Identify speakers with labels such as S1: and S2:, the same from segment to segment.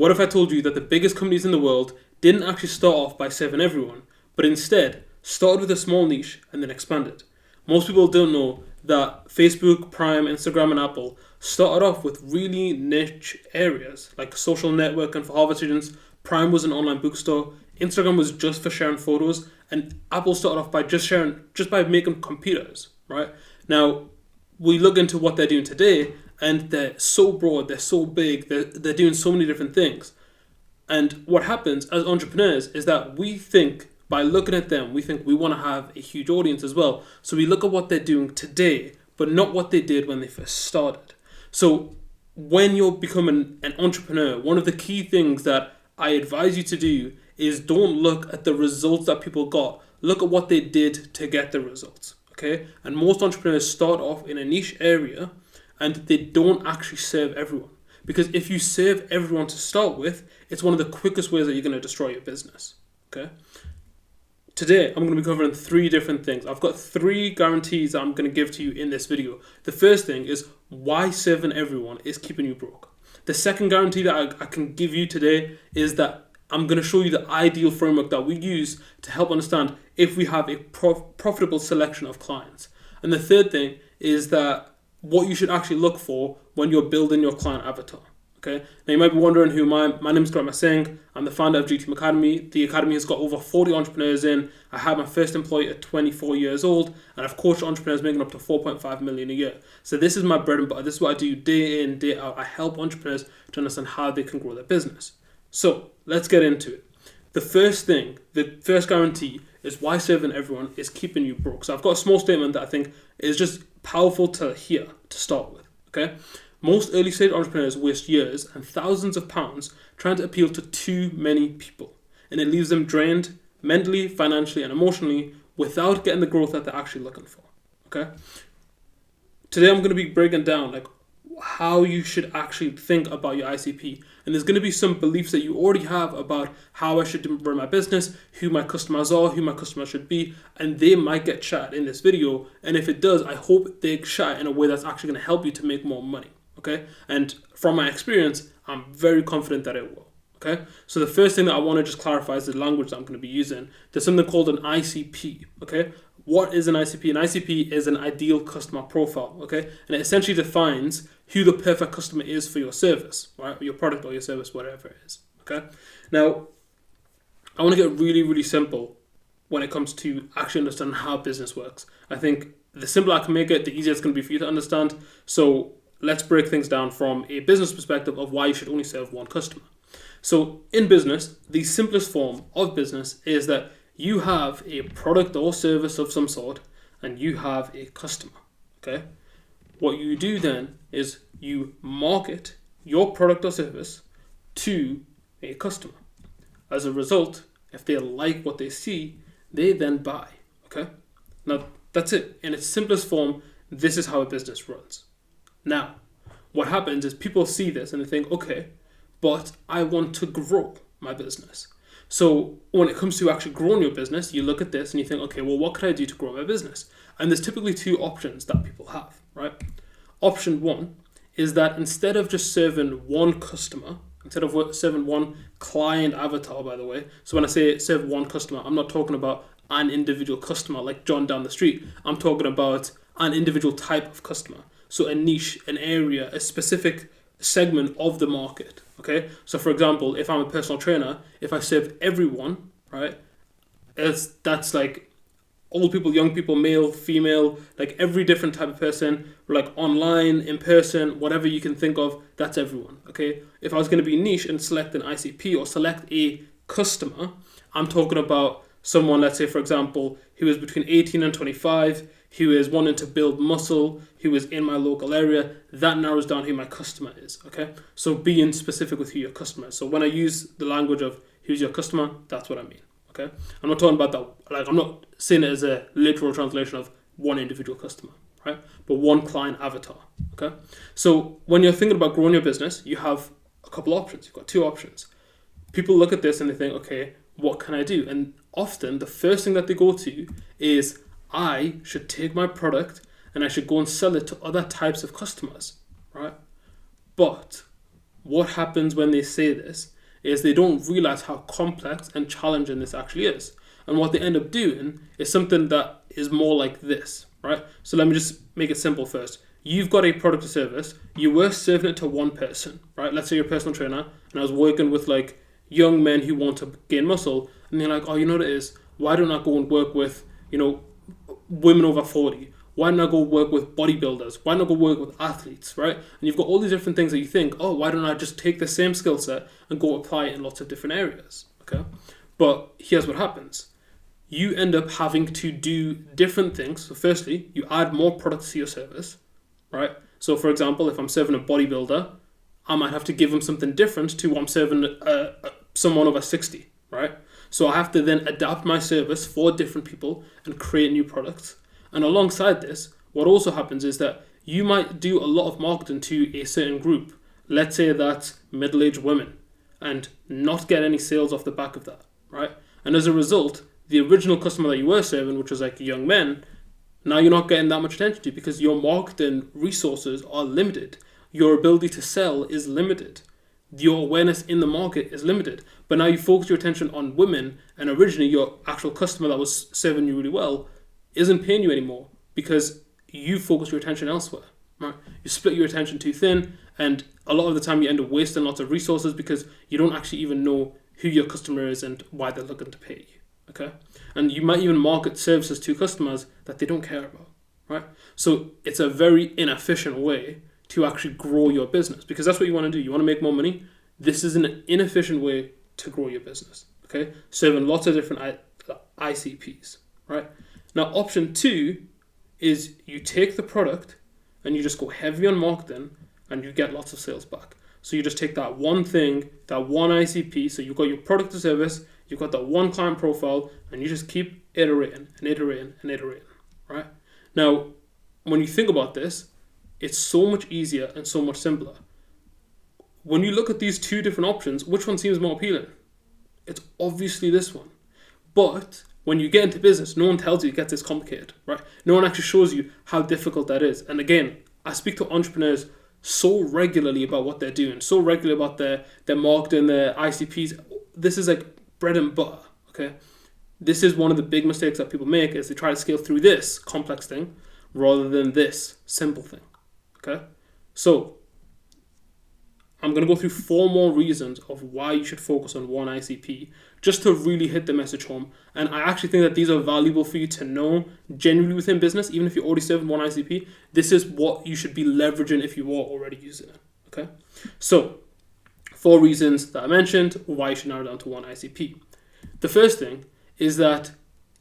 S1: What if I told you that the biggest companies in the world didn't actually start off by serving everyone, but instead started with a small niche and then expanded? Most people don't know that Facebook, Prime, Instagram, and Apple started off with really niche areas like social networking for Harvard students. Prime was an online bookstore. Instagram was just for sharing photos, and Apple started off by just by making computers. Right now, we look into what they're doing today, and they're so broad, they're so big, they're doing so many different things. And what happens as entrepreneurs is that we think, by looking at them, we think we want to have a huge audience as well. So we look at what they're doing today, but not what they did when they first started. So when you're becoming an entrepreneur, one of the key things that I advise you to do is don't look at the results that people got. Look at what they did to get the results. Okay? And most entrepreneurs start off in a niche area and they don't actually serve everyone. Because if you serve everyone to start with, it's one of the quickest ways that you're going to destroy your business. Okay? Today, I'm going to be covering 3 different things. I've got 3 guarantees that I'm going to give to you in this video. The first thing is why serving everyone is keeping you broke. The second guarantee that I can give you today is that I'm going to show you the ideal framework that we use to help understand if we have a profitable selection of clients. And the third thing is that what you should actually look for when you're building your client avatar. Okay. Now you might be wondering who my name is Grant Singh. I'm the founder of GTM Academy. The academy has got over 40 entrepreneurs in. I had my first employee at 24 years old, and I've coached entrepreneurs making up to 4.5 million a year. So this is my bread and butter. This is what I do day in, day out. I help entrepreneurs to understand how they can grow their business. So let's get into it. The first thing, the first guarantee is why serving everyone is keeping you broke. So I've got a small statement that I think is just powerful to hear to start with. Okay. Most early stage entrepreneurs waste years and thousands of pounds trying to appeal to too many people, and it leaves them drained mentally, financially, and emotionally without getting the growth that they're actually looking for. Okay. Today I'm going to be breaking down like how you should actually think about your ICP, and there's going to be some beliefs that you already have about how I should run my business, who my customers are, who my customers should be, and they might get chat in this video. And if it does, I hope they chat in a way that's actually going to help you to make more money. Okay, and from my experience, I'm very confident that it will. Okay, so the first thing that I want to just clarify is the language that I'm going to be using. There's something called an ICP. Okay, what is an ICP? An ICP is an ideal customer profile. Okay, and it essentially defines who the perfect customer is for your service, right? Or your product or your service, whatever it is. Okay, now I want to get really, really simple when it comes to actually understanding how business works. I think the simpler I can make it, the easier it's going to be for you to understand. So let's break things down from a business perspective of why you should only serve one customer. So in business, the simplest form of business is that you have a product or service of some sort and you have a customer. Okay. What you do then is you market your product or service to a customer. As a result, if they like what they see, they then buy. Okay. Now that's it. In its simplest form, this is how a business runs. Now, what happens is people see this and they think, okay, but I want to grow my business. So when it comes to actually growing your business, you look at this and you think, okay, well, what could I do to grow my business? And there's typically 2 options that people have, right? Option 1 is that instead of just serving one customer, instead of serving one client avatar, by the way, so when I say serve one customer, I'm not talking about an individual customer like John down the street. I'm talking about an individual type of customer. So a niche, an area, a specific segment of the market. Okay. So for example, if I'm a personal trainer, if I serve everyone, right, that's like old people, young people, male, female, like every different type of person, like online, in person, whatever you can think of, that's everyone. Okay. If I was going to be niche and select an ICP or select a customer, I'm talking about someone, let's say, for example, who is between 18 and 25, who is wanting to build muscle, who is in my local area. That narrows down who my customer is, okay? So being specific with who your customer is. So when I use the language of who's your customer, that's what I mean, okay? I'm not talking about that, like I'm not saying it as a literal translation of one individual customer, right? But one client avatar, okay? So when you're thinking about growing your business, you have a couple options. You've got 2 options. People look at this and they think, okay, what can I do? And often the first thing that they go to is, I should take my product and I should go and sell it to other types of customers, right? But what happens when they say this is they don't realize how complex and challenging this actually is. And what they end up doing is something that is more like this, right? So let me just make it simple first. You've got a product or service, you were serving it to one person, right? Let's say you're a personal trainer, and I was working with like young men who want to gain muscle, and they're like, oh, you know what it is? Why don't I go and work with, women over 40? Why don't I go work with bodybuilders? Why don't I go work with athletes, right? And you've got all these different things that you think, oh, why don't I just take the same skill set and go apply it in lots of different areas, okay? But here's what happens. You end up having to do different things. So firstly, you add more products to your service, right? So for example, if I'm serving a bodybuilder, I might have to give them something different to what I'm serving someone over 60, right? So I have to then adapt my service for different people and create new products. And alongside this, what also happens is that you might do a lot of marketing to a certain group. Let's say that's middle-aged women, and not get any sales off the back of that, right? And as a result, the original customer that you were serving, which was like young men, now you're not getting that much attention to because your marketing resources are limited. Your ability to sell is limited. Your awareness in the market is limited. But now you focus your attention on women, and originally your actual customer that was serving you really well isn't paying you anymore because you focus your attention elsewhere, right? You split your attention too thin, and a lot of the time you end up wasting lots of resources because you don't actually even know who your customer is and why they're looking to pay you, okay? And you might even market services to customers that they don't care about, right? So it's a very inefficient way to actually grow your business because that's what you want to do. You want to make more money. This is an inefficient way to grow your business, okay? Serving lots of different ICPs, right? Now, option 2 is you take the product and you just go heavy on marketing and you get lots of sales back. So you just take that one thing, that one ICP, so you've got your product or service, you've got that one client profile, and you just keep iterating and iterating and iterating, right? Now, when you think about this, it's so much easier and so much simpler. When you look at these two different options, which one seems more appealing? It's obviously this one. But when you get into business, no one tells you it gets this complicated, right? No one actually shows you how difficult that is. And again, I speak to entrepreneurs so regularly about what they're doing, so regularly about their marketing, their ICPs. This is like bread and butter, okay? This is one of the big mistakes that people make is they try to scale through this complex thing rather than this simple thing, okay? So I'm going to go through 4 more reasons of why you should focus on one ICP just to really hit the message home. And I actually think that these are valuable for you to know genuinely within business. Even if you're already serving one ICP, this is what you should be leveraging if you are already using it, okay? So 4 reasons that I mentioned why you should narrow down to one ICP. The first thing is that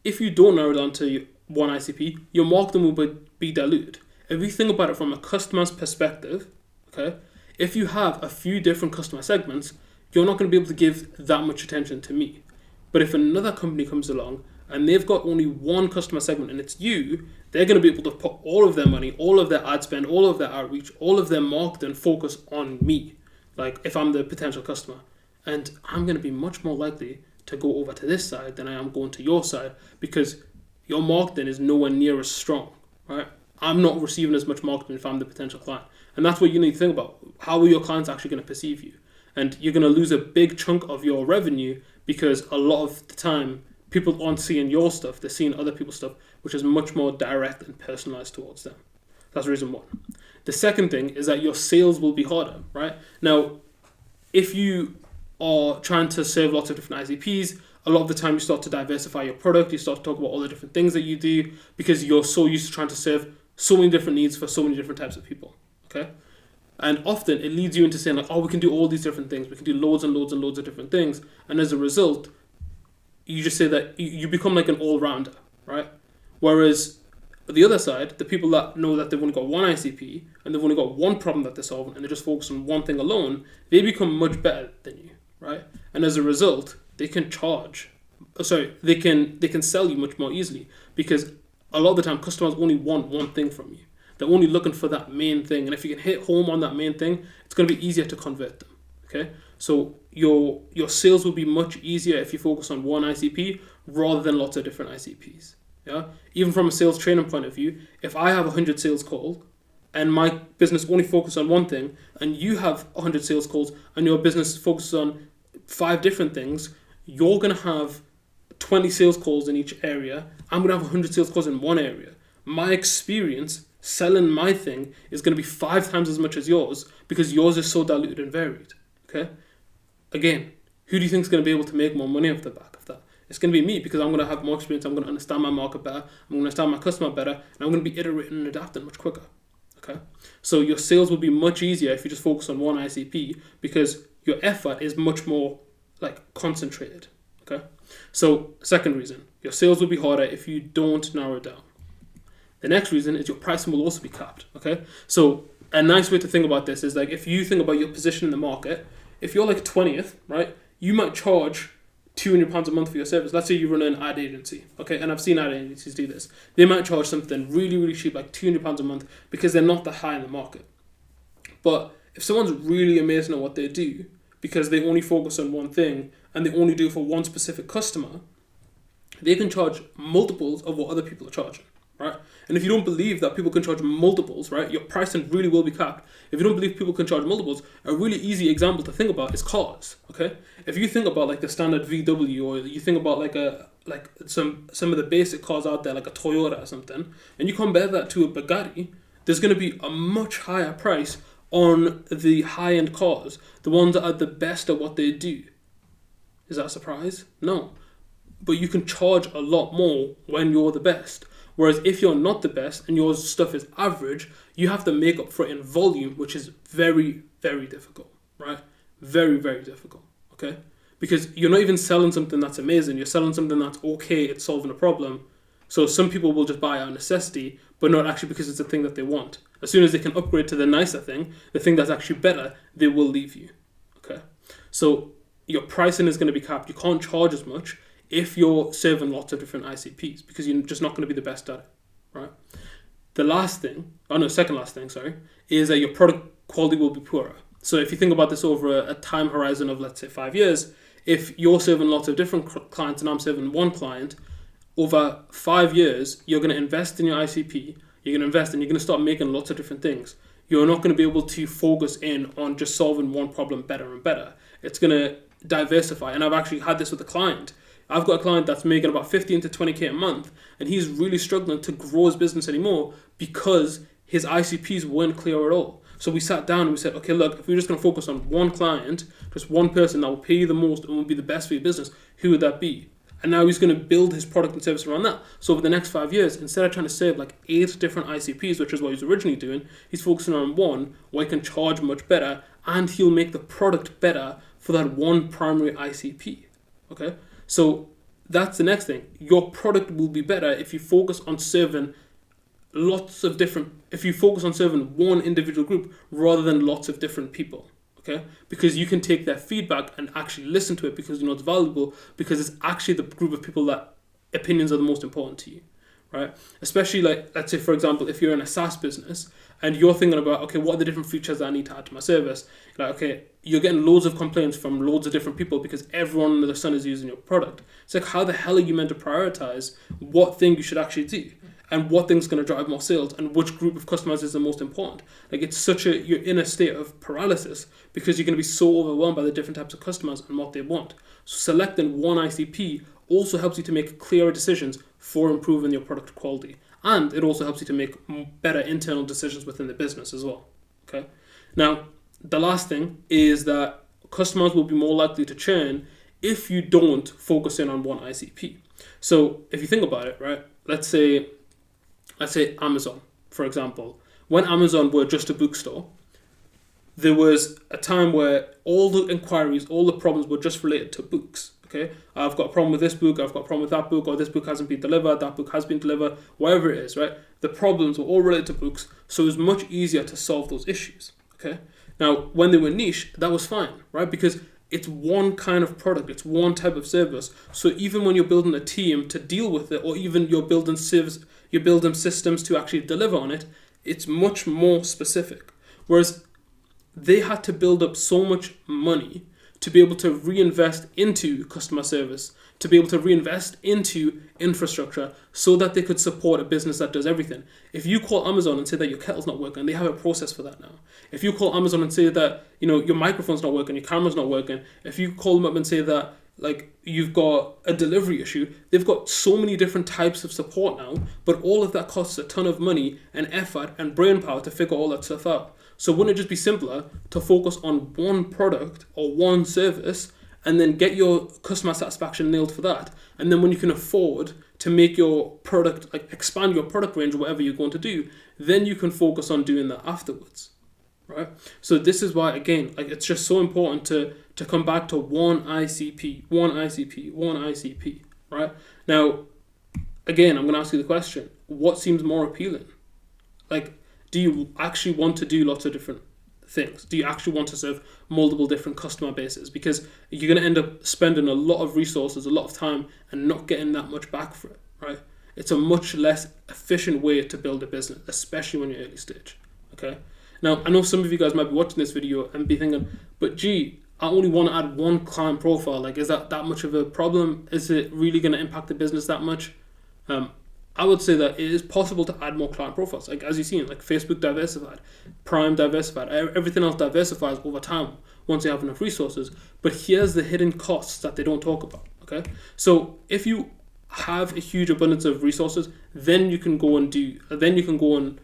S1: if you don't narrow down to one ICP, your marketing will be diluted. If you think about it from a customer's perspective, okay, if you have a few different customer segments, you're not going to be able to give that much attention to me. But if another company comes along and they've got only one customer segment and it's you, they're going to be able to put all of their money, all of their ad spend, all of their outreach, all of their marketing focus on me. Like if I'm the potential customer, and I'm going to be much more likely to go over to this side than I am going to your side because your marketing is nowhere near as strong, right? I'm not receiving as much marketing if I'm the potential client. And that's what you need to think about. How are your clients actually going to perceive you? And you're going to lose a big chunk of your revenue because a lot of the time people aren't seeing your stuff, they're seeing other people's stuff, which is much more direct and personalized towards them. That's reason 1. The second thing is that your sales will be harder, right? Now, if you are trying to serve lots of different ICPs, a lot of the time you start to diversify your product, you start to talk about all the different things that you do because you're so used to trying to serve so many different needs for so many different types of people, okay? And often it leads you into saying like, oh, we can do all these different things. We can do loads and loads and loads of different things. And as a result, you just say that you become like an all-rounder, right? Whereas the other side, the people that know that they've only got one ICP and they've only got one problem that they're solving and they just focus on one thing alone, they become much better than you, right? And as a result, they can they can sell you much more easily because a lot of the time customers only want one thing from you. They're only looking for that main thing. And if you can hit home on that main thing, it's going to be easier to convert them, okay? So your sales will be much easier if you focus on one ICP rather than lots of different ICPs, yeah? Even from a sales training point of view, if I have 100 sales calls, and my business only focuses on one thing, and you have 100 sales calls, and your business focuses on 5 different things, you're going to have 20 sales calls in each area. I'm going to have 100 sales calls in one area. My experience selling my thing is going to be 5 times as much as yours because yours is so diluted and varied. Okay? Again, who do you think is going to be able to make more money off the back of that? It's going to be me because I'm going to have more experience. I'm going to understand my market better. I'm going to understand my customer better. And I'm going to be iterating and adapting much quicker. Okay? So your sales will be much easier if you just focus on one ICP because your effort is much more concentrated. Okay? So second reason, your sales will be harder if you don't narrow it down. The next reason is your pricing will also be capped. Okay? So a nice way to think about this is if you think about your position in the market, if you're 20th, right, you might charge £200 a month for your service. Let's say you run an ad agency, okay, and I've seen ad agencies do this. They might charge something really, really cheap, £200 a month, because they're not that high in the market. But if someone's really amazing at what they do, because they only focus on one thing, and they only do it for one specific customer, they can charge multiples of what other people are charging, right? And if you don't believe that people can charge multiples, right, your pricing really will be capped. If you don't believe people can charge multiples, a really easy example to think about is cars, okay? If you think about the standard VW, or you think about some of the basic cars out there, like a Toyota or something, and you compare that to a Bugatti, there's going to be a much higher price on the high-end cars, the ones that are the best at what they do. Is that a surprise? No. But you can charge a lot more when you're the best. Whereas if you're not the best and your stuff is average, you have to make up for it in volume, which is very, very difficult, right? Very, very difficult, okay? Because you're not even selling something that's amazing. You're selling something that's okay, it's solving a problem. So some people will just buy out of necessity, but not actually because it's a thing that they want. As soon as they can upgrade to the nicer thing, the thing that's actually better, they will leave you, okay? So your pricing is going to be capped. You can't charge as much if you're serving lots of different ICPs because you're just not going to be the best at it, right? Second last thing, is that your product quality will be poorer. So if you think about this over a time horizon of, let's say, 5 years, if you're serving lots of different clients and I'm serving one client, over 5 years, you're going to invest in your ICP, you're going to invest and you're going to start making lots of different things. You're not going to be able to focus in on just solving one problem better and better. It's going to diversify. And I've actually had this with a client. I've got a client that's making about 15 to 20k a month, and he's really struggling to grow his business anymore because his ICPs weren't clear at all. So we sat down and we said, okay, look, if we're just going to focus on one client, just one person that will pay you the most and will be the best for your business, who would that be? And now he's going to build his product and service around that. So over the next 5 years, instead of trying to serve 8 different ICPs, which is what he was originally doing, he's focusing on one where he can charge much better and he'll make the product better for that one primary ICP. Okay? So that's the next thing. Your product will be better if you focus on serving one individual group rather than lots of different people. Okay? Because you can take their feedback and actually listen to it because you know it's valuable, because it's actually the group of people that opinions are the most important to you. Right? Especially let's say, for example, if you're in a SaaS business and you're thinking about, okay, what are the different features that I need to add to my service? Okay, you're getting loads of complaints from loads of different people because everyone under the sun is using your product. It's how the hell are you meant to prioritize what thing you should actually do and what thing's going to drive more sales and which group of customers is the most important? You're in a state of paralysis because you're going to be so overwhelmed by the different types of customers and what they want. So selecting one ICP also helps you to make clearer decisions for improving your product quality. And it also helps you to make better internal decisions within the business as well. Okay. Now, the last thing is that customers will be more likely to churn if you don't focus in on one ICP. So if you think about it, right, let's say Amazon, for example. When Amazon were just a bookstore, there was a time where all the inquiries, all the problems were just related to books. Okay, I've got a problem with this book, I've got a problem with that book, or this book hasn't been delivered, that book has been delivered, whatever it is, right? The problems were all related to books, so it was much easier to solve those issues. Okay, now when they were niche, that was fine, right? Because it's one kind of product, it's one type of service. So even when you're building a team to deal with it, or even you're building systems to actually deliver on it, it's much more specific. Whereas they had to build up so much money to be able to reinvest into customer service, to be able to reinvest into infrastructure so that they could support a business that does everything. If you call Amazon and say that your kettle's not working, they have a process for that now. If you call Amazon and say that, your microphone's not working, your camera's not working, if you call them up and say that you've got a delivery issue, they've got so many different types of support now, but all of that costs a ton of money and effort and brain power to figure all that stuff out. So wouldn't it just be simpler to focus on one product or one service and then get your customer satisfaction nailed for that? And then when you can afford to make your product, expand your product range or whatever you're going to do, then you can focus on doing that afterwards, right? So this is why, again, it's just so important to come back to one ICP, right? Now, again, I'm going to ask you the question, what seems more appealing? Do you actually want to do lots of different things? Do you actually want to serve multiple different customer bases? Because you're going to end up spending a lot of resources, a lot of time, and not getting that much back for it, right? It's a much less efficient way to build a business, especially when you're early stage, okay? Now, I know some of you guys might be watching this video and be thinking, but gee, I only want to add one client profile. Is that much of a problem? Is it really going to impact the business that much? I would say that it is possible to add more client profiles. As you've seen, Facebook diversified, Prime diversified, everything else diversifies over time once you have enough resources. But here's the hidden costs that they don't talk about, okay? So if you have a huge abundance of resources, then you can go and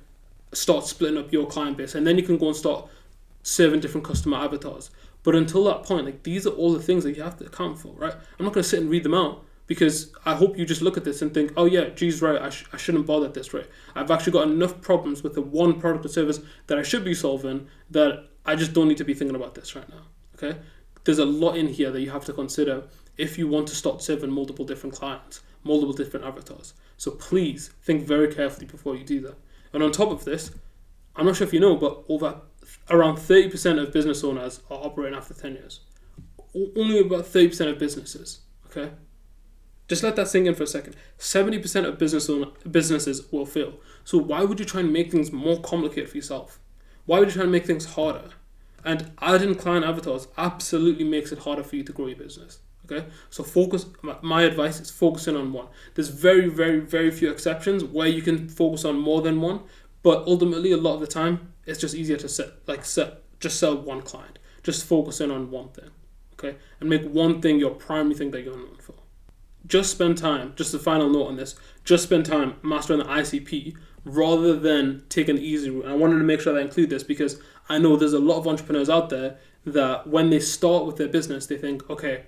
S1: start splitting up your client base, and then you can go and start serving different customer avatars. But until that point, these are all the things that you have to account for, right? I'm not going to sit and read them out, because I hope you just look at this and think, oh yeah, G's right, I shouldn't bother at this rate. I've actually got enough problems with the one product or service that I should be solving that I just don't need to be thinking about this right now, okay? There's a lot in here that you have to consider if you want to start serving multiple different clients, multiple different avatars. So please think very carefully before you do that. And on top of this, I'm not sure if you know, but around 30% of business owners are operating after 10 years. Only about 30% of businesses, okay? Just let that sink in for a second. 70% of businesses will fail. So why would you try and make things more complicated for yourself? Why would you try and make things harder? And adding client avatars absolutely makes it harder for you to grow your business. Okay? So my advice is focusing on one. There's very, very, very few exceptions where you can focus on more than one, but ultimately a lot of the time it's just easier to just sell one client. Just focus in on one thing. Okay? And make one thing your primary thing that you're known for. Just spend time, just a final note on this, just spend time mastering the ICP rather than taking the easy route. And I wanted to make sure that I include this because I know there's a lot of entrepreneurs out there that when they start with their business, they think, okay,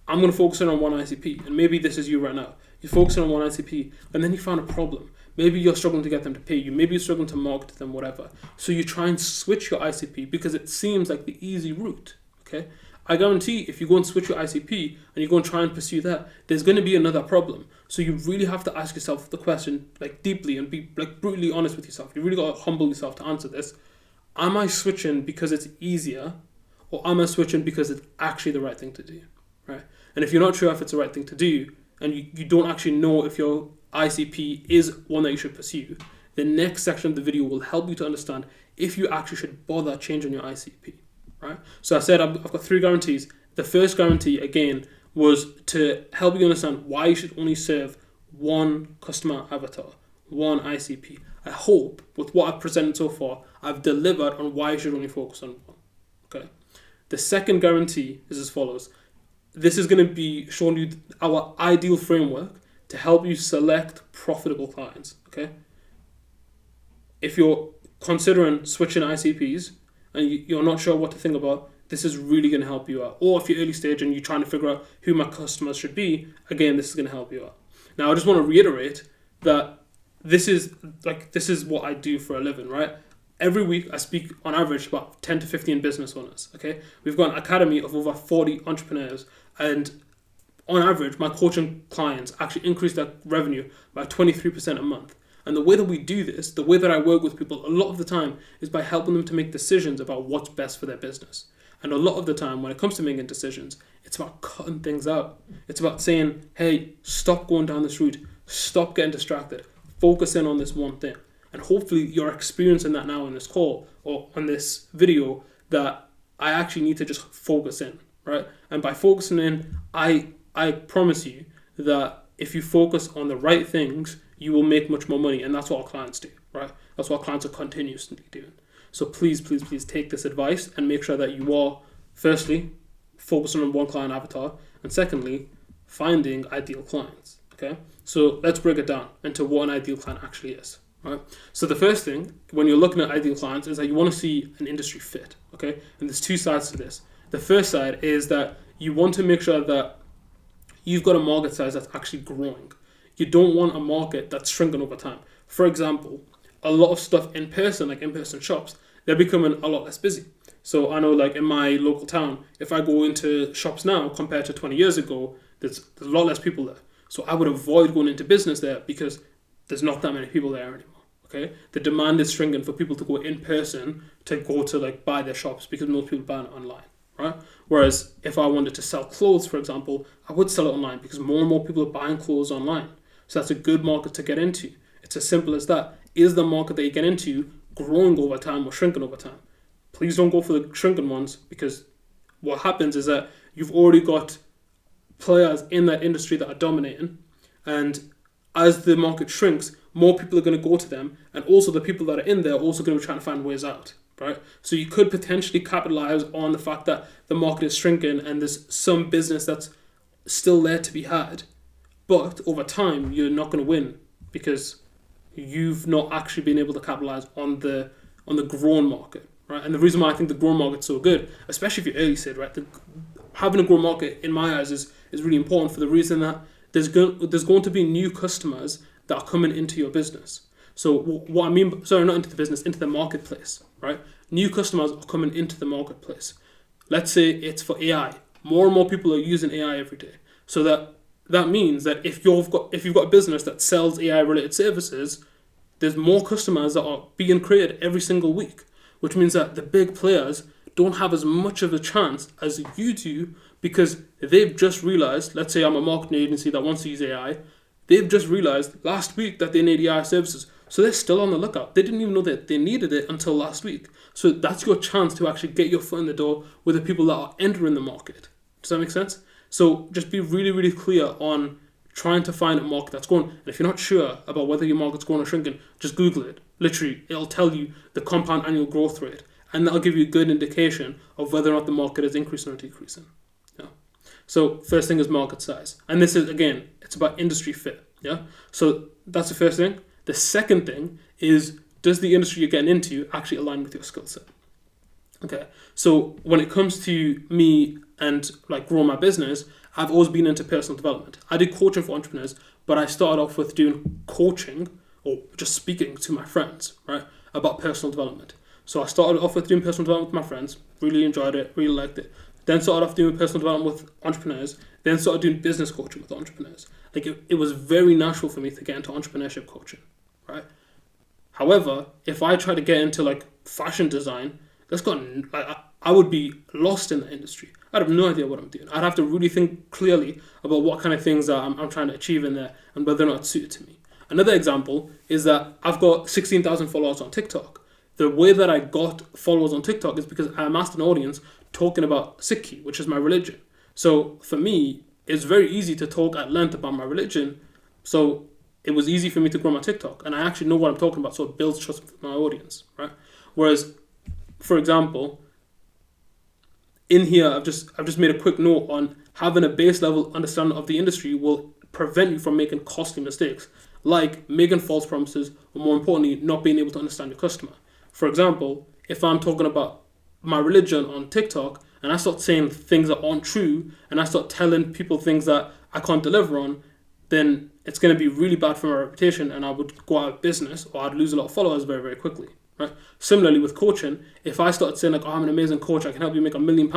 S1: I'm going to focus in on one ICP. And maybe this is you right now. You're focusing on one ICP and then you find a problem. Maybe you're struggling to get them to pay you. Maybe you're struggling to market them, whatever. So you try and switch your ICP because it seems like the easy route, okay? I guarantee if you go and switch your ICP and you go and try and pursue that, there's going to be another problem. So you really have to ask yourself the question deeply and be brutally honest with yourself. You really got to humble yourself to answer this. Am I switching because it's easier, or am I switching because it's actually the right thing to do, right? And if you're not sure if it's the right thing to do, and you don't actually know if your ICP is one that you should pursue, the next section of the video will help you to understand if you actually should bother changing your ICP. Right? So I said I've got 3 guarantees. The first guarantee, again, was to help you understand why you should only serve one customer avatar, one ICP. I hope with what I've presented so far, I've delivered on why you should only focus on one. Okay. The second guarantee is as follows. This is going to be showing you our ideal framework to help you select profitable clients. Okay. If you're considering switching ICPs, and you're not sure what to think about, this is really going to help you out. Or if you're early stage and you're trying to figure out who my customers should be, again, this is going to help you out. Now, I just want to reiterate that this is what I do for a living, right? Every week, I speak on average about 10 to 15 business owners, okay? We've got an academy of over 40 entrepreneurs, and on average, my coaching clients actually increase their revenue by 23% a month. And the way that we do this, the way that I work with people a lot of the time is by helping them to make decisions about what's best for their business. And a lot of the time when it comes to making decisions, it's about cutting things out. It's about saying, hey, stop going down this route. Stop getting distracted. Focus in on this one thing. And hopefully you're experiencing that now in this call or on this video that I actually need to just focus in. right? And by focusing in, I promise you that if you focus on the right things, you will make much more money, and that's what our clients do, right? That's what our clients are continuously doing. So please, please, please take this advice and make sure that you are, firstly, focusing on one client avatar, and secondly, finding ideal clients. Okay, so let's break it down into what an ideal client actually is. Right. So the first thing when you're looking at ideal clients is that you want to see an industry fit. Okay, and there's two sides to this. The first side is that you want to make sure that you've got a market size that's actually growing. You don't want a market that's shrinking over time. For example, a lot of stuff in person, like in-person shops, they're becoming a lot less busy. So I know, like in my local town, if I go into shops now compared to 20 years ago, there's a lot less people there. So I would avoid going into business there because there's not that many people there anymore. Okay, the demand is shrinking for people to go in person to go to like buy their shops because most people buy it online, right? Whereas if I wanted to sell clothes, for example, I would sell it online because more and more people are buying clothes online. So that's a good market to get into. It's as simple as that. Is the market that you get into growing over time or shrinking over time? Please don't go for the shrinking ones, because what happens is that you've already got players in that industry that are dominating, and as the market shrinks, more people are going to go to them, and also the people that are in there are also going to be trying to find ways out, right? So you could potentially capitalize on the fact that the market is shrinking and there's some business that's still there to be had, but over time you're not going to win because you've not actually been able to capitalize on the grown market, right? And the reason why I think the grown market's so good, especially if you're early stage, right? Having a grown market, in my eyes, is really important for the reason that there's going to be new customers that are coming into your business. So what I mean, sorry, not into the business, into the marketplace, right? New customers are coming into the marketplace. Let's say it's for AI. More and more people are using AI every day. So that means that if you've got a business that sells AI related services, there's more customers that are being created every single week, which means that the big players don't have as much of a chance as you do because they've just realized, let's say I'm a marketing agency that wants to use AI, they've just realized last week that they need AI services. So they're still on the lookout. They didn't even know that they needed it until last week. So that's your chance to actually get your foot in the door with the people that are entering the market. Does that make sense? So just be really, really clear on trying to find a market that's growing. And if you're not sure about whether your market's growing or shrinking, just Google it. Literally, it'll tell you the compound annual growth rate. And that'll give you a good indication of whether or not the market is increasing or decreasing. Yeah. So first thing is market size. And this is, again, it's about industry fit. Yeah. So that's the first thing. The second thing is, does the industry you're getting into actually align with your skill set? Okay. So when it comes to me and like growing my business, I've always been into personal development. I did coaching for entrepreneurs, but I started off with doing coaching or just speaking to my friends, right, about personal development. So I started off with doing personal development with my friends, really enjoyed it, really liked it. Then started off doing personal development with entrepreneurs, then started doing business coaching with entrepreneurs. Like it was very natural for me to get into entrepreneurship coaching, right? However, if I try to get into like fashion design, I would be lost in the industry. I'd have no idea what I'm doing. I'd have to really think clearly about what kind of things that I'm trying to achieve in there and whether or not it's suited to me. Another example is that I've got 16,000 followers on TikTok. The way that I got followers on TikTok is because I amassed an audience talking about Sikhi, which is my religion. So for me, it's very easy to talk at length about my religion. So it was easy for me to grow my TikTok, and I actually know what I'm talking about, so it builds trust with my audience, right? Whereas, for example, in here, I've just made a quick note on having a base level understanding of the industry will prevent you from making costly mistakes, like making false promises, or more importantly, not being able to understand your customer. For example, if I'm talking about my religion on TikTok and I start saying things that aren't true and I start telling people things that I can't deliver on, then it's going to be really bad for my reputation and I would go out of business or I'd lose a lot of followers very, very quickly. Right? Similarly with coaching, if I started saying like, oh, I'm an amazing coach, I can help you make £1 million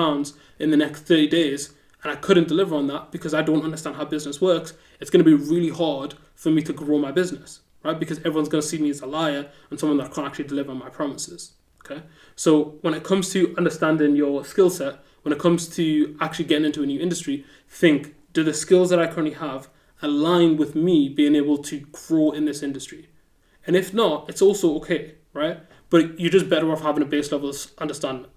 S1: in the next 30 days, and I couldn't deliver on that because I don't understand how business works, it's going to be really hard for me to grow my business, right? Because everyone's going to see me as a liar and someone that can't actually deliver on my promises, okay? So when it comes to understanding your skill set, when it comes to actually getting into a new industry, think, do the skills that I currently have align with me being able to grow in this industry? And if not, it's also okay, right? But you're just better off having a base level understanding.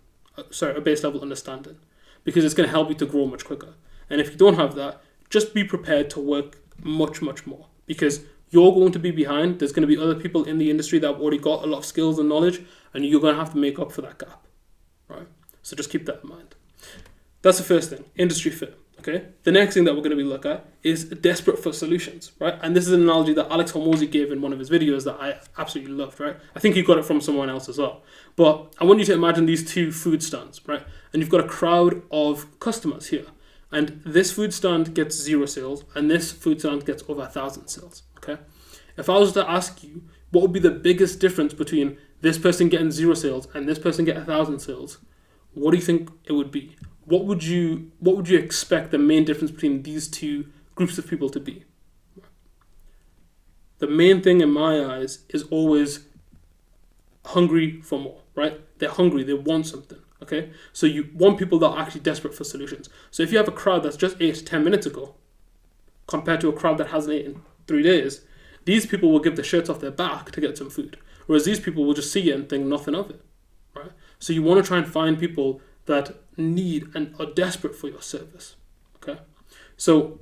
S1: because it's going to help you to grow much quicker. And if you don't have that, just be prepared to work much, much more, because you're going to be behind. There's going to be other people in the industry that have already got a lot of skills and knowledge, and you're going to have to make up for that gap, right? So just keep that in mind. That's the first thing, industry fit. Okay. The next thing that we're going to be looking at is desperate for solutions, right? And this is an analogy that Alex Hormozy gave in one of his videos that I absolutely loved, right? I think he got it from someone else as well. But I want you to imagine these two food stands, right? And you've got a crowd of customers here. And this food stand gets 0 sales, and this food stand gets over 1,000 sales, okay? If I was to ask you, what would be the biggest difference between this person getting 0 sales and this person getting 1,000 sales? What do you think it would be? What would you expect the main difference between these two groups of people to be? The main thing in my eyes is always hungry for more, right? They're hungry, they want something, okay? So you want people that are actually desperate for solutions. So if you have a crowd that's just ate 10 minutes ago, compared to a crowd that hasn't eaten in 3 days, these people will give the shirts off their back to get some food. Whereas these people will just see it and think nothing of it, right? So you want to try and find people that need and are desperate for your service, okay? So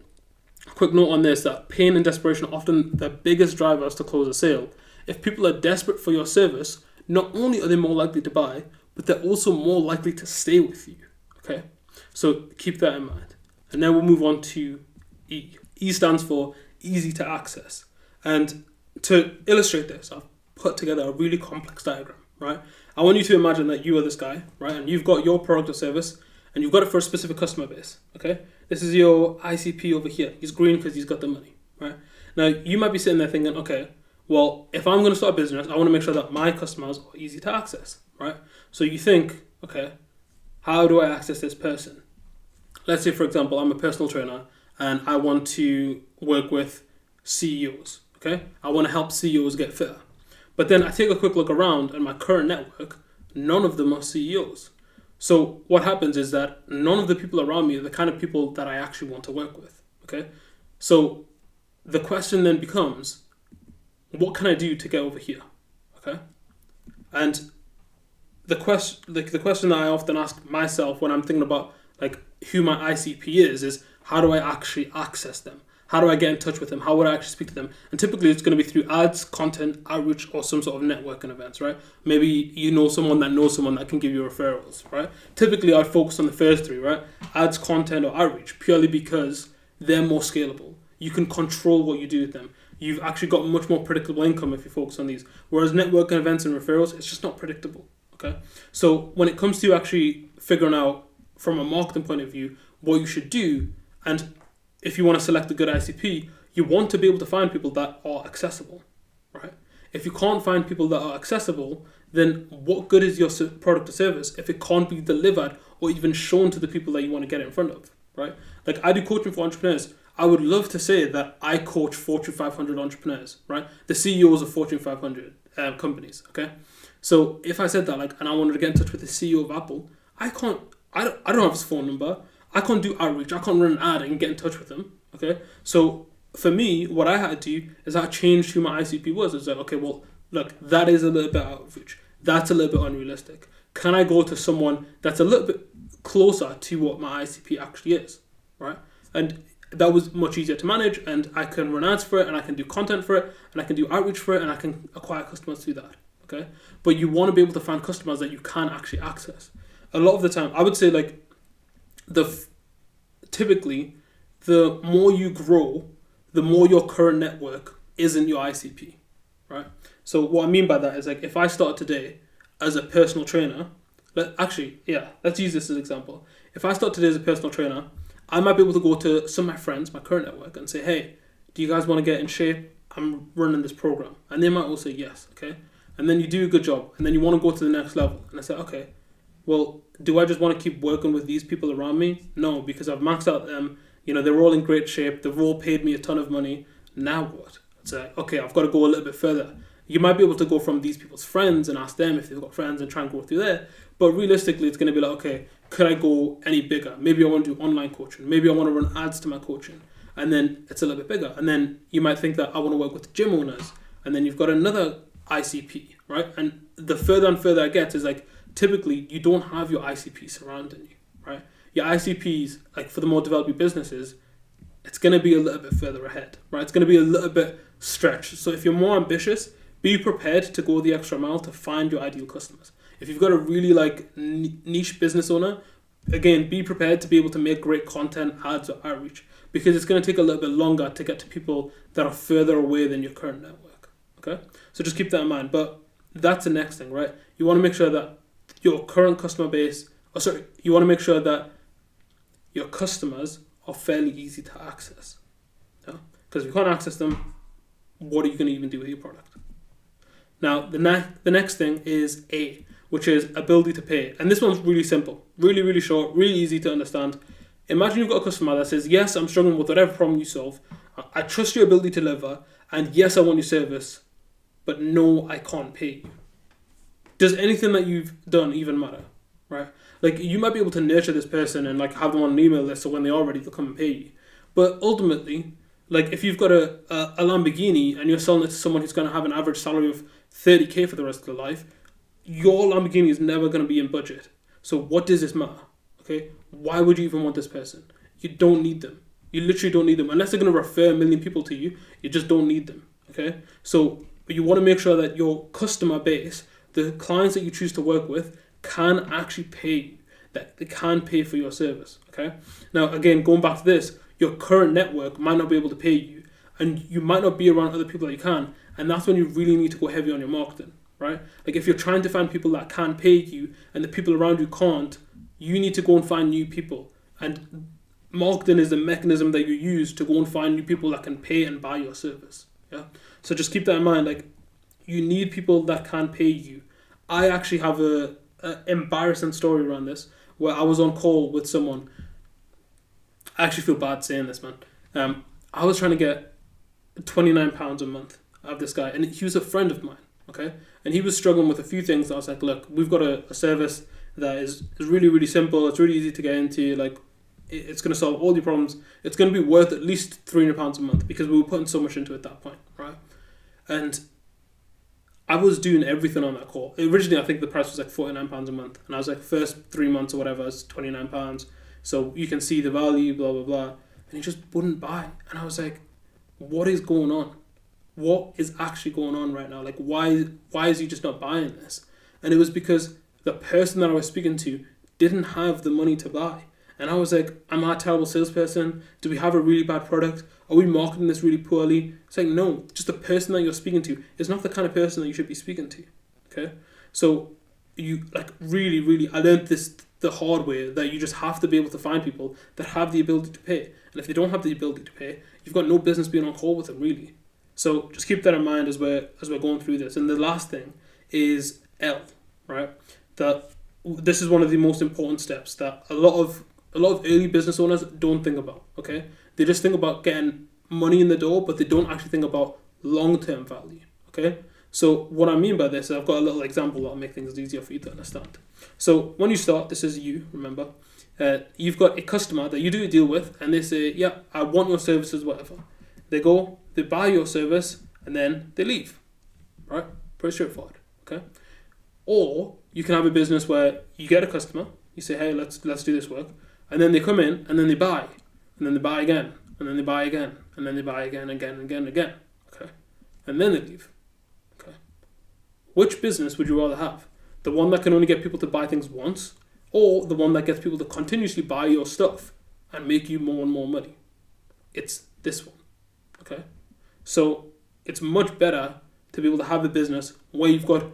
S1: a quick note on this, that pain and desperation are often the biggest drivers to close a sale. If people are desperate for your service, not only are they more likely to buy, but they're also more likely to stay with you, okay? So keep that in mind. And then we'll move on to E. E stands for easy to access. And to illustrate this, I've put together a really complex diagram, right? I want you to imagine that you are this guy, right? And you've got your product or service, and you've got it for a specific customer base, okay? This is your ICP over here. He's green because he's got the money, right? Now, you might be sitting there thinking, okay, well, if I'm going to start a business, I want to make sure that my customers are easy to access, right? So you think, okay, how do I access this person? Let's say, for example, I'm a personal trainer, and I want to work with CEOs, okay? I want to help CEOs get fitter. But then I take a quick look around and my current network, none of them are CEOs. So what happens is that none of the people around me are the kind of people that I actually want to work with, okay? So the question then becomes, what can I do to get over here, okay? And the question that I often ask myself when I'm thinking about like who my ICP is how do I actually access them? How do I get in touch with them? How would I actually speak to them? And typically it's going to be through ads, content, outreach, or some sort of networking events, right? Maybe you know someone that can give you referrals, right? Typically I'd focus on the first three, right? Ads, content, or outreach, purely because they're more scalable. You can control what you do with them. You've actually got much more predictable income if you focus on these. Whereas networking events and referrals, it's just not predictable, okay? So when it comes to actually figuring out from a marketing point of view what you should do, and if you want to select a good ICP, you want to be able to find people that are accessible, right? If you can't find people that are accessible, then what good is your product or service if it can't be delivered or even shown to the people that you want to get it in front of, right? Like I do coaching for entrepreneurs. I would love to say that I coach Fortune 500 entrepreneurs, right? The CEOs of Fortune 500 companies, okay? So if I said that, like, and I wanted to get in touch with the CEO of Apple, I don't have his phone number. I can't do outreach. I can't run an ad and get in touch with them. Okay. So for me, what I had to do is I changed who my ICP was. I was like, okay, well, look, that is a little bit out of reach. That's a little bit unrealistic. Can I go to someone that's a little bit closer to what my ICP actually is, right? And that was much easier to manage, and I can run ads for it, and I can do content for it, and I can do outreach for it, and I can acquire customers through that. Okay. But you want to be able to find customers that you can actually access. A lot of the time, I would say like typically, the more you grow, the more your current network isn't your ICP, right? So what I mean by that is like if I start today as a personal trainer, let's use this as an example. If I start today as a personal trainer, I might be able to go to some of my friends, my current network, and say, hey, do you guys want to get in shape? I'm running this program. And they might all say yes, okay? And then you do a good job, and then you want to go to the next level. And I say, okay, well, do I just want to keep working with these people around me? No, because I've maxed out them. They're all in great shape. They've all paid me a ton of money. Now what? It's like, okay, I've got to go a little bit further. You might be able to go from these people's friends and ask them if they've got friends and try and go through there. But realistically, it's going to be like, okay, could I go any bigger? Maybe I want to do online coaching. Maybe I want to run ads to my coaching. And then it's a little bit bigger. And then you might think that I want to work with gym owners. And then you've got another ICP, right? And the further and further it gets is like, typically, you don't have your ICP surrounding you, right? your ICPs, like for the more developing businesses, it's going to be a little bit further ahead, right? It's going to be a little bit stretched. So if you're more ambitious, be prepared to go the extra mile to find your ideal customers. If you've got a really like niche business owner, again, be prepared to be able to make great content, ads, or outreach, because it's going to take a little bit longer to get to people that are further away than your current network. Okay, so just keep that in mind. But that's the next thing, right? You want to make sure that your current customer base, you want to make sure that your customers are fairly easy to access. Yeah? Because if you can't access them, what are you going to even do with your product? Now, the next thing is A, which is ability to pay. And this one's really simple, really, really short, really easy to understand. Imagine you've got a customer that says, yes, I'm struggling with whatever problem you solve. I trust your ability to deliver. And yes, I want your service. But no, I can't pay you. Does anything that you've done even matter? Right? Like, you might be able to nurture this person and like have them on an email list so when they are ready, they'll come and pay you. But ultimately, like if you've got a Lamborghini and you're selling it to someone who's going to have an average salary of 30k for the rest of their life, your Lamborghini is never going to be in budget. So what does this matter? Okay, why would you even want this person? You don't need them. You literally don't need them. Unless they're going to refer a million people to you, you just don't need them. Okay, so you want to make sure that your customer base, the clients that you choose to work with, can actually pay you, that they can pay for your service. Okay, now again, going back to this, your current network might not be able to pay you, and you might not be around other people that you can, and that's when you really need to go heavy on your marketing, right? Like if you're trying to find people that can pay you and the people around you can't, you need to go and find new people. And marketing is the mechanism that you use to go and find new people that can pay and buy your service. Yeah. So just keep that in mind. Like, you need people that can pay you. I actually have a embarrassing story around this where I was on call with someone. I actually feel bad saying this, man. I was trying to get £29 a month out of this guy, and he was a friend of mine. Okay, and he was struggling with a few things. I was like, look, we've got a service that is really, really simple. It's really easy to get into. Like, it's going to solve all your problems. It's going to be worth at least £300 a month because we were putting so much into it at that point, right? And I was doing everything on that call. Originally, I think the price was like £49 a month, and I was like, first 3 months or whatever, it's £29. So you can see the value, blah blah blah. And he just wouldn't buy, and I was like, what is going on? What is actually going on right now? Like, why is he just not buying this? And it was because the person that I was speaking to didn't have the money to buy. And I was like, am I a terrible salesperson? Do we have a really bad product? Are we marketing this really poorly? It's like, no, just the person that you're speaking to is not the kind of person that you should be speaking to. Okay? So you like really, really, I learned this the hard way, that you just have to be able to find people that have the ability to pay. And if they don't have the ability to pay, you've got no business being on call with them, really. So just keep that in mind as we're going through this. And the last thing is L, right? That this is one of the most important steps that a lot of early business owners don't think about. Okay, they just think about getting money in the door, but they don't actually think about long-term value. Okay, so what I mean by this, I've got a little example that'll make things easier for you to understand. So when you start, this is you. Remember, you've got a customer that you do a deal with, and they say, "Yeah, I want your services, whatever." They go, they buy your service, and then they leave. Right? Pretty straightforward. Okay. Or you can have a business where you get a customer, you say, "Hey, let's do this work," and then they come in, and then they buy, and then they buy again, and then they buy again, and then they buy again, again. Okay. And then they leave. Okay. Which business would you rather have? The one that can only get people to buy things once, or the one that gets people to continuously buy your stuff and make you more and more money? It's this one. Okay, so it's much better to be able to have a business where you've got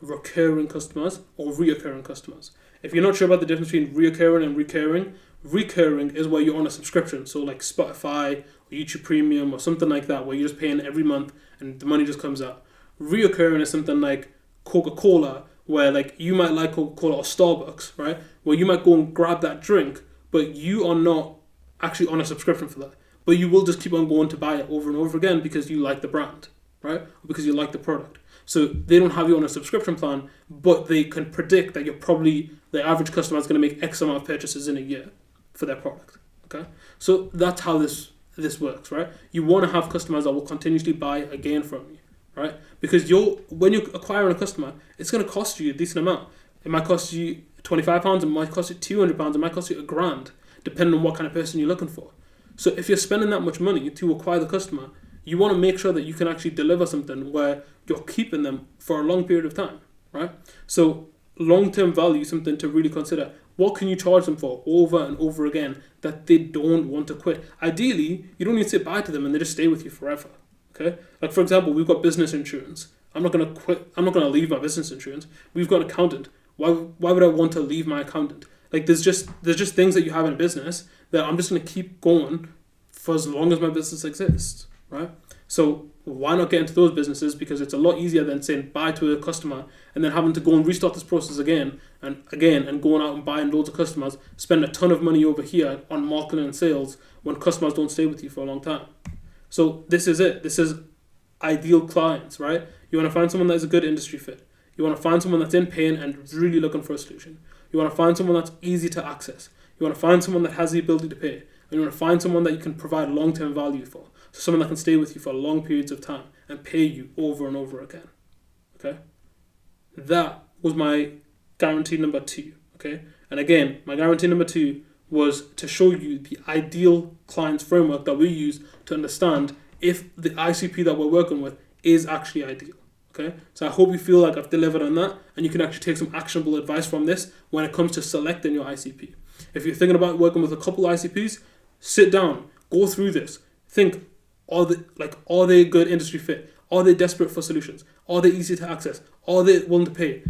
S1: recurring customers or reoccurring customers. If you're not sure about the difference between reoccurring and recurring is where you're on a subscription. So like Spotify or YouTube Premium or something like that, where you're just paying every month and the money just comes out. Reoccurring is something like Coca-Cola, where like you might like Coca-Cola or Starbucks, right? Where you might go and grab that drink, but you are not actually on a subscription for that. But you will just keep on going to buy it over and over again because you like the brand, right? Or because you like the product. So they don't have you on a subscription plan, but they can predict that the average customer is going to make X amount of purchases in a year for their product, okay? So that's how this works, right? You want to have customers that will continuously buy again from you, right? Because when you're acquiring a customer, it's going to cost you a decent amount. It might cost you £25, it might cost you £200, it might cost you £1,000, depending on what kind of person you're looking for. So if you're spending that much money to acquire the customer, you want to make sure that you can actually deliver something where you're keeping them for a long period of time, right? So long-term value is something to really consider. What can you charge them for over and over again that they don't want to quit? Ideally, you don't need to say bye to them and they just stay with you forever, okay? Like, for example, we've got business insurance. I'm not going to quit. I'm not going to leave my business insurance. We've got an accountant. Why would I want to leave my accountant? Like, there's just things that you have in a business that I'm just going to keep going for as long as my business exists, right? So why not get into those businesses? Because it's a lot easier than saying bye to a customer and then having to go and restart this process again and going out and buying loads of customers, spend a ton of money over here on marketing and sales when customers don't stay with you for a long time. So this is it. This is ideal clients, right? You want to find someone that is a good industry fit. You want to find someone that's in pain and really looking for a solution. You want to find someone that's easy to access. You want to find someone that has the ability to pay. And you want to find someone that you can provide long-term value for. So someone that can stay with you for long periods of time and pay you over and over again. Okay? That was my guarantee number 2. Okay? And again, my guarantee number 2 was to show you the ideal clients framework that we use to understand if the ICP that we're working with is actually ideal. Okay? So I hope you feel like I've delivered on that and you can actually take some actionable advice from this when it comes to selecting your ICP. If you're thinking about working with a couple ICPs, sit down, go through this, think, are they good industry fit? Are they desperate for solutions? Are they easy to access? Are they willing to pay?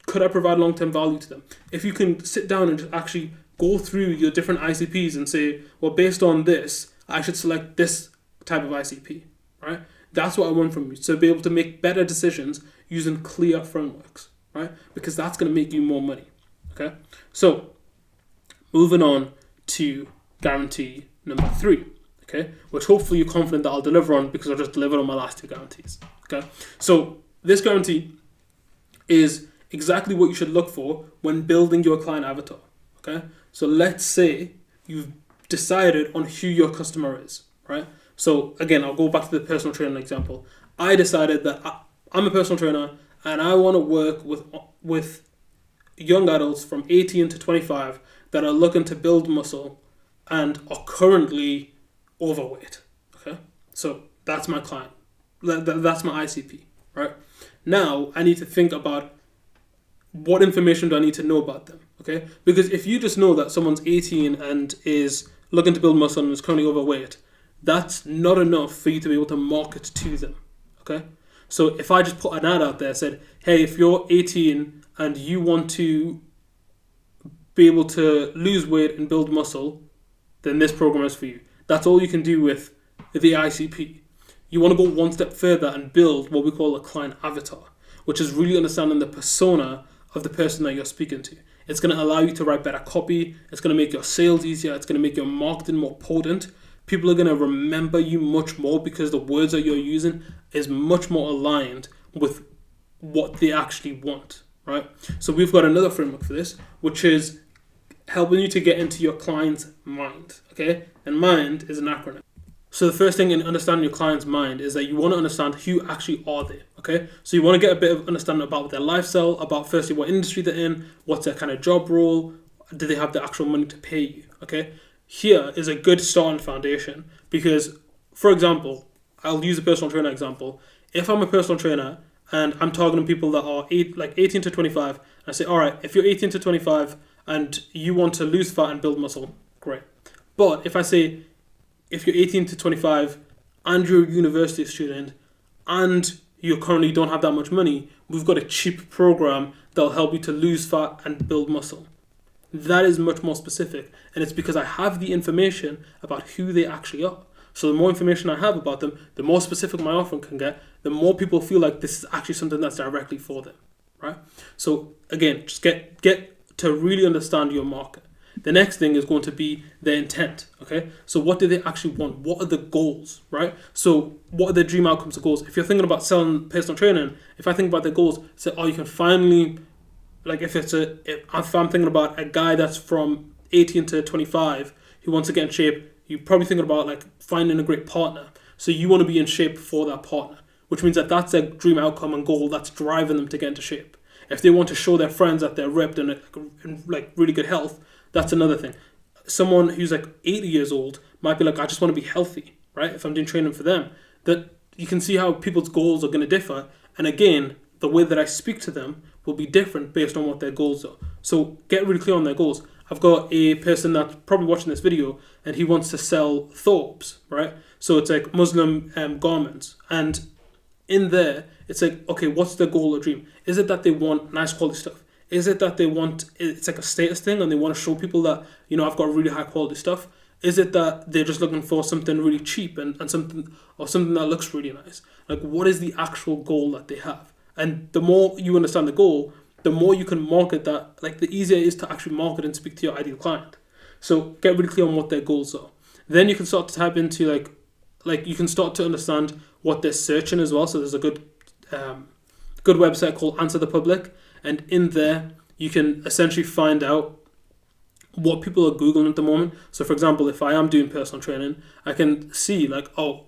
S1: Could I provide long-term value to them? If you can sit down and just actually go through your different ICPs and say, well, based on this, I should select this type of ICP, right? That's what I want from you, to be able to make better decisions using clear frameworks, right? Because that's going to make you more money, okay? So, moving on to guarantee number 3, okay? Which hopefully you're confident that I'll deliver on because I just delivered on my last 2 guarantees, okay? So, this guarantee is exactly what you should look for when building your client avatar, okay? So, let's say you've decided on who your customer is, right? So again, I'll go back to the personal training example. I decided that I'm a personal trainer and I want to work with young adults from 18 to 25 that are looking to build muscle and are currently overweight. Okay, so that's my client. That's my ICP, right? Now I need to think about what information do I need to know about them, okay? Because if you just know that someone's 18 and is looking to build muscle and is currently overweight, that's not enough for you to be able to market to them, okay? So if I just put an ad out there, said, hey, if you're 18 and you want to be able to lose weight and build muscle, then this program is for you. That's all you can do with the ICP. You want to go one step further and build what we call a client avatar, which is really understanding the persona of the person that you're speaking to. It's going to allow you to write better copy. It's going to make your sales easier. It's going to make your marketing more potent. People are going to remember you much more because the words that you're using is much more aligned with what they actually want, right? So we've got another framework for this, which is helping you to get into your client's mind, okay? And mind is an acronym. So the first thing in understanding your client's mind is that you want to understand who actually are they, okay? So you want to get a bit of understanding about their lifestyle, about firstly what industry they're in, what's their kind of job role, do they have the actual money to pay you, okay? Here is a good starting foundation because, for example, I'll use a personal trainer example. If I'm a personal trainer and I'm targeting people that are 18 to 25, I say, all right, if you're 18 to 25 and you want to lose fat and build muscle, great. But if I say, if you're 18 to 25 and you're a university student and you currently don't have that much money, we've got a cheap program that'll help you to lose fat and build muscle. That is much more specific, and it's because I have the information about who they actually are. So the more information I have about them, the more specific my offering can get, the more people feel like this is actually something that's directly for them, right? So again, just get to really understand your market. The next thing is going to be their intent, okay? So what do they actually want? What are the goals, right? So what are their dream outcomes and goals? If you're thinking about selling personal training, if I think about their goals, say, oh, you can finally... Like if I'm thinking about a guy that's from 18 to 25 who wants to get in shape, you're probably thinking about like finding a great partner. So you want to be in shape for that partner, which means that that's their dream outcome and goal that's driving them to get into shape. If they want to show their friends that they're ripped and in like really good health, that's another thing. Someone who's like 80 years old might be like, I just want to be healthy, right? If I'm doing training for them, that you can see how people's goals are going to differ. And again, the way that I speak to them will be different based on what their goals are. So get really clear on their goals. I've got a person that's probably watching this video and he wants to sell thobes, right? So it's like Muslim garments. And in there, it's like, okay, what's their goal or dream? Is it that they want nice quality stuff? Is it that they want, it's like a status thing and they want to show people that, you know, I've got really high quality stuff? Is it that they're just looking for something really cheap and something that looks really nice? Like, what is the actual goal that they have? And the more you understand the goal, the more you can market that, like the easier it is to actually market and speak to your ideal client. So get really clear on what their goals are. Then you can start to tap into like you can start to understand what they're searching as well. So there's a good website called Answer the Public, and in there you can essentially find out what people are Googling at the moment. So for example, if I am doing personal training, I can see like, oh,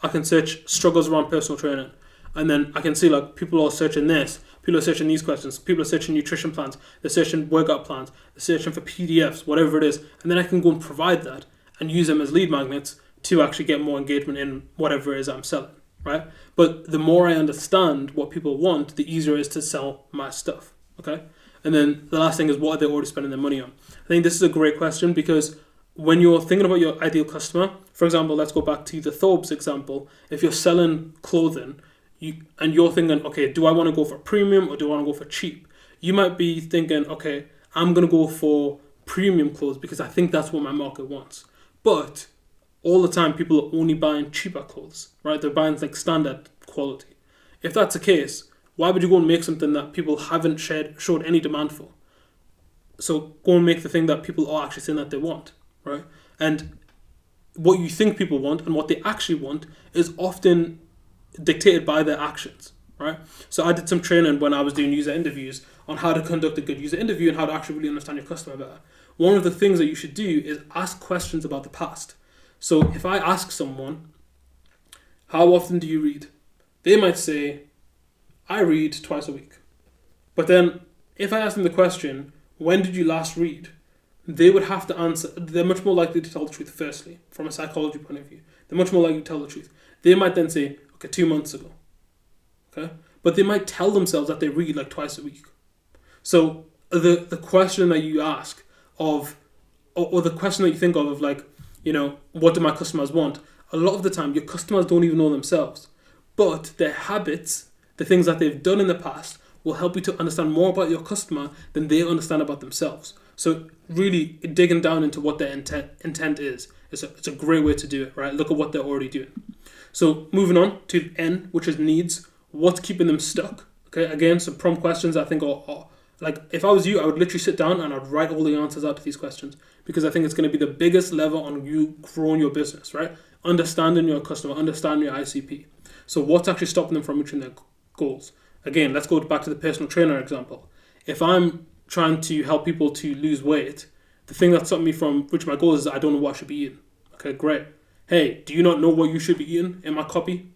S1: I can search struggles around personal training. And then I can see like people are searching this, people are searching these questions, people are searching nutrition plans, they're searching workout plans, they're searching for PDFs, whatever it is. And then I can go and provide that and use them as lead magnets to actually get more engagement in whatever it is I'm selling, right? But the more I understand what people want, the easier it is to sell my stuff, okay? And then the last thing is, what are they already spending their money on? I think this is a great question, because when you're thinking about your ideal customer, for example, let's go back to the Thobes example. If you're selling clothing, you're thinking, okay, do I want to go for premium or do I want to go for cheap? You might be thinking, okay, I'm going to go for premium clothes because I think that's what my market wants. But all the time, people are only buying cheaper clothes, right? They're buying like standard quality. If that's the case, why would you go and make something that people haven't showed any demand for? So go and make the thing that people are actually saying that they want, right? And what you think people want and what they actually want is often dictated by their actions, right? So I did some training when I was doing user interviews on how to conduct a good user interview and how to actually really understand your customer better. One of the things that you should do is ask questions about the past. So if I ask someone, how often do you read? They might say, I read twice a week. But then if I ask them the question, when did you last read? They would have to answer. They're much more likely to tell the truth, firstly, from a psychology point of view. They're much more likely to tell the truth. They might then say, okay, 2 months ago. Okay? But they might tell themselves that they read like twice a week. So the question that you ask of, or the question that you think of like, you know, what do my customers want? A lot of the time, your customers don't even know themselves. But their habits, the things that they've done in the past, will help you to understand more about your customer than they understand about themselves. So really digging down into what their intent is, it's a great way to do it, right? Look at what they're already doing. So moving on to N, which is needs. What's keeping them stuck? Okay, again, some prompt questions I think are like, if I was you, I would literally sit down and I'd write all the answers out to these questions, because I think it's going to be the biggest lever on you growing your business, right? Understanding your customer, understanding your ICP. So what's actually stopping them from reaching their goals? Again, let's go back to the personal trainer example. If I'm trying to help people to lose weight, the thing that's stopping me from reaching my goals is I don't know what I should be eating. Okay, great. Hey, do you not know what you should be eating in my copy?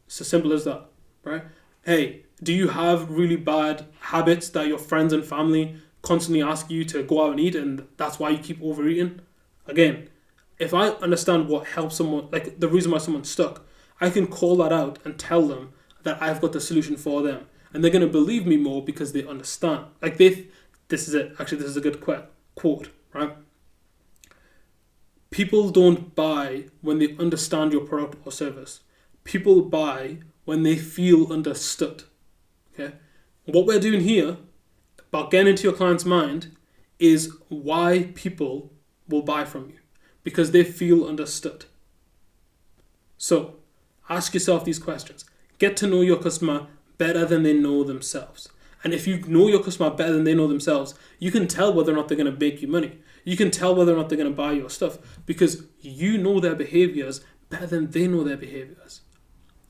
S1: It's as simple as that, right? Hey, do you have really bad habits that your friends and family constantly ask you to go out and eat, and that's why you keep overeating? Again, if I understand what helps someone, like the reason why someone's stuck, I can call that out and tell them that I've got the solution for them. And they're going to believe me more because they understand. Like this is it. Actually, this is a good quote, right? People don't buy when they understand your product or service. People buy when they feel understood. Okay? What we're doing here, about getting into your client's mind, is why people will buy from you. Because they feel understood. So, ask yourself these questions. Get to know your customer better than they know themselves. And if you know your customer better than they know themselves, you can tell whether or not they're going to make you money. You can tell whether or not they're going to buy your stuff, because you know their behaviors better than they know their behaviors.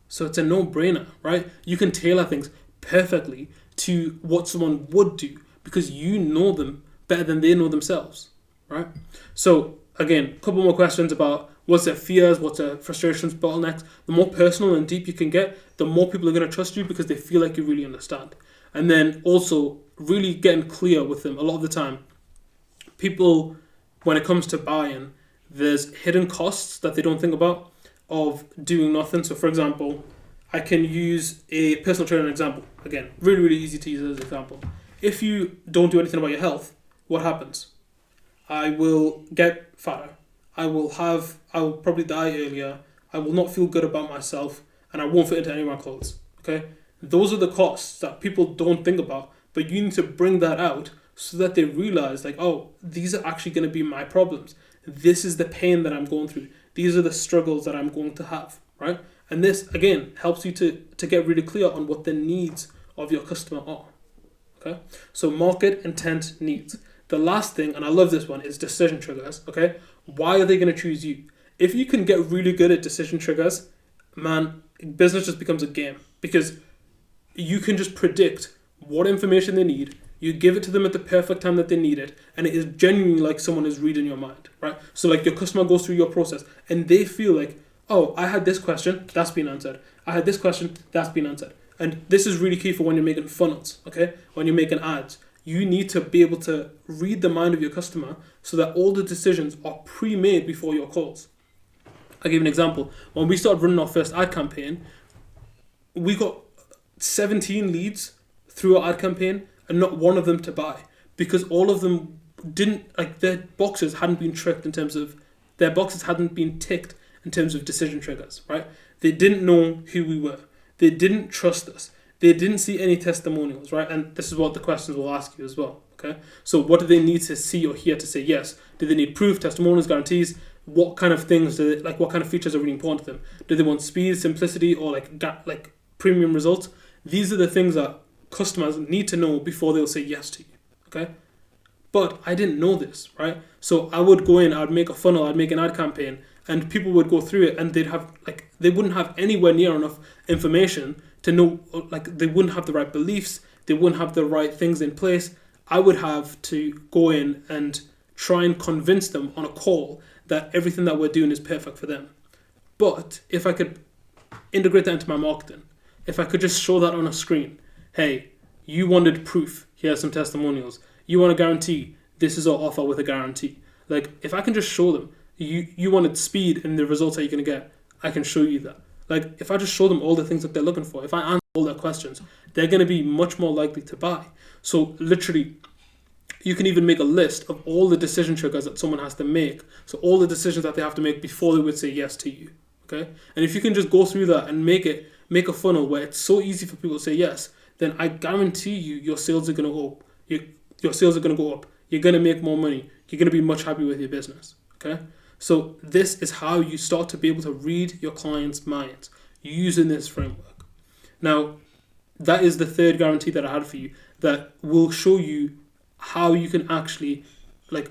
S1: So it's a no-brainer, right? You can tailor things perfectly to what someone would do because you know them better than they know themselves, right? So again, a couple more questions about what's their fears, what's their frustrations, bottlenecks. The more personal and deep you can get, the more people are going to trust you because they feel like you really understand. And then also really getting clear with them. A lot of the time, people, when it comes to buying, there's hidden costs that they don't think about of doing nothing. So for example, I can use a personal trainer example. Again, really, really easy to use as an example. If you don't do anything about your health, what happens? I will get fatter. I will probably die earlier. I will not feel good about myself, and I won't fit into any of my clothes. Okay? Those are the costs that people don't think about, but you need to bring that out so that they realize, like, oh, these are actually going to be my problems. This is the pain that I'm going through. These are the struggles that I'm going to have, right? And this, again, helps you to get really clear on what the needs of your customer are. Okay? So market, intent, needs. The last thing, and I love this one, is decision triggers. Okay? Why are they going to choose you? If you can get really good at decision triggers, man, business just becomes a game, because you can just predict what information they need. You give it to them at the perfect time that they need it, and it is genuinely like someone is reading your mind, right? So like your customer goes through your process and they feel like, oh, I had this question, that's been answered. I had this question, that's been answered. And this is really key for when you're making funnels, okay? When you're making ads. You need to be able to read the mind of your customer so that all the decisions are pre-made before your calls. I'll give you an example. When we started running our first ad campaign, we got 17 leads through our ad campaign and not one of them to buy, because all of them didn't, like, their boxes hadn't been ticked in terms of decision triggers, right? They didn't know who we were. They didn't trust us. They didn't see any testimonials, right? And this is what the questions will ask you as well, okay? So what do they need to see or hear to say yes? Do they need proof, testimonials, guarantees? What kind of things do they, like, what kind of features are really important to them? Do they want speed, simplicity, or like premium results? These are the things that customers need to know before they'll say yes to you, okay? But I didn't know this, right? So I would go in, I'd make a funnel, I'd make an ad campaign, and people would go through it and they wouldn't have anywhere near enough information to know, like, they wouldn't have the right beliefs, they wouldn't have the right things in place. I would have to go in and try and convince them on a call that everything that we're doing is perfect for them. But if I could integrate that into my marketing, if I could just show that on a screen, hey, you wanted proof, here's some testimonials. You want a guarantee, this is our offer with a guarantee. Like, if I can just show them, you wanted speed in the results that you're going to get, I can show you that. Like, if I just show them all the things that they're looking for, if I answer all their questions, they're going to be much more likely to buy. So literally, you can even make a list of all the decision triggers that someone has to make. So all the decisions that they have to make before they would say yes to you. Okay? And if you can just go through that and make a funnel where it's so easy for people to say yes, then I guarantee you your sales are going to go up. Your sales are going to go up. You're going to make more money. You're going to be much happier with your business. Okay? So this is how you start to be able to read your clients' minds using this framework. Now, that is the third guarantee that I had for you, that will show you how you can actually,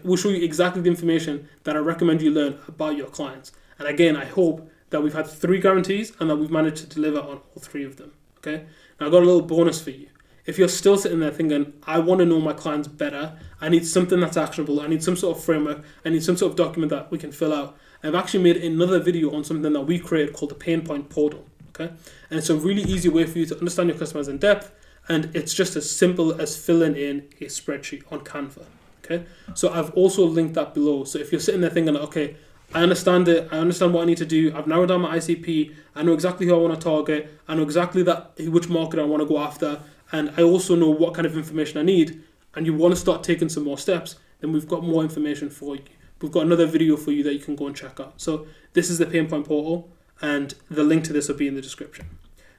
S1: will show you exactly the information that I recommend you learn about your clients. And again, I hope that we've had 3 guarantees and that we've managed to deliver on all 3 of them. Okay? Now, I've got a little bonus for you. If you're still sitting there thinking, I want to know my clients better, I need something that's actionable, I need some sort of framework, I need some sort of document that we can fill out, I've actually made another video on something that we created called the Pain Point Portal. Okay? And it's a really easy way for you to understand your customers in depth, and it's just as simple as filling in a spreadsheet on Canva. Okay? So I've also linked that below. So if you're sitting there thinking, okay, I understand it, I understand what I need to do, I've narrowed down my ICP, I know exactly who I want to target, I know exactly which market I want to go after, and I also know what kind of information I need, and you want to start taking some more steps, then we've got more information for you. We've got another video for you that you can go and check out. So this is the Pain Point Portal, and the link to this will be in the description.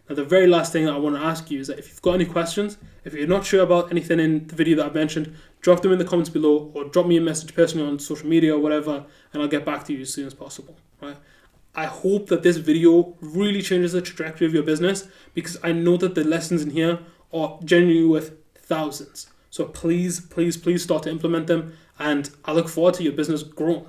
S1: Now, the very last thing I want to ask you is that if you've got any questions, if you're not sure about anything in the video that I've mentioned, drop them in the comments below, or drop me a message personally on social media or whatever, and I'll get back to you as soon as possible. Right? I hope that this video really changes the trajectory of your business, because I know that the lessons in here are genuinely worth thousands. So please, please, please start to implement them, and I look forward to your business growing.